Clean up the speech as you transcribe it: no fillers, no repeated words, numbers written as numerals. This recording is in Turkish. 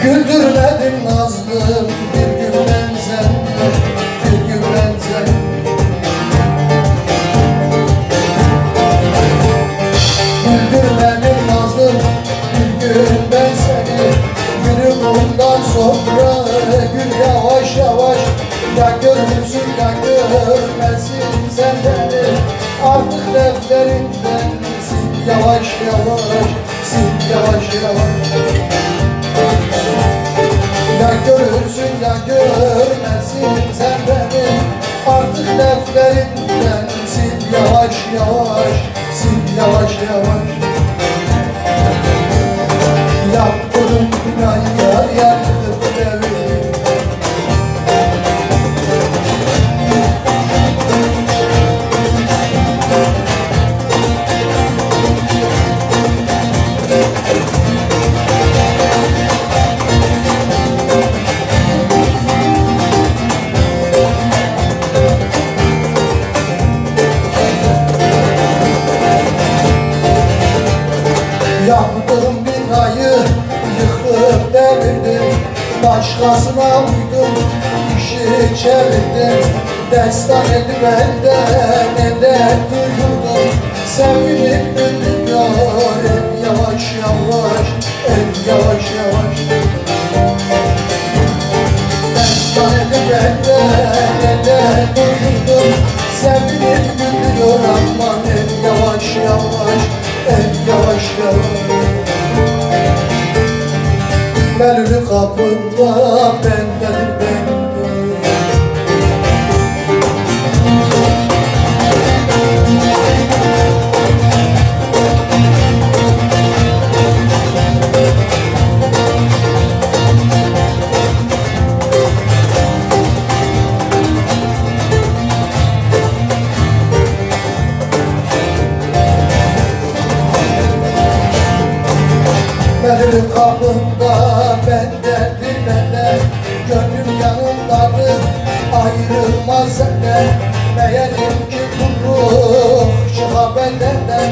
Güldürmedin nazlım bir gün benzer, bir gün benzer. Güldürmedin nazlım bir gün ben seni. Gülüm bundan sonra gül yavaş yavaş. Ya görürsün ya görmezsin sen beni. Artık defterinden sil yavaş yavaş, sil yavaş yavaş. Ya görürsün ya görmezsin sen beni. Artık defterinden sil yavaş yavaş, sil yavaş yavaş. Yaptığım günahlar yakıp devirdim. Yaptığım binayı yıkıp devirdim. Başkasına uydum, işi çevirdim. Destan edip elden eder duyurdum. Sevinip güldürüyor en yavaş yavaş, en yavaş yavaş. Destan edip elden eder duyurdum. Sevinip güldürüyor aman en yavaş yavaş, en yavaş yavaş. Melülü kapında benden benden. Melülü kapında benden benden. Gönlüm yanındadır ayrılmaz senden. Meğerim ki kulluk çıka benden.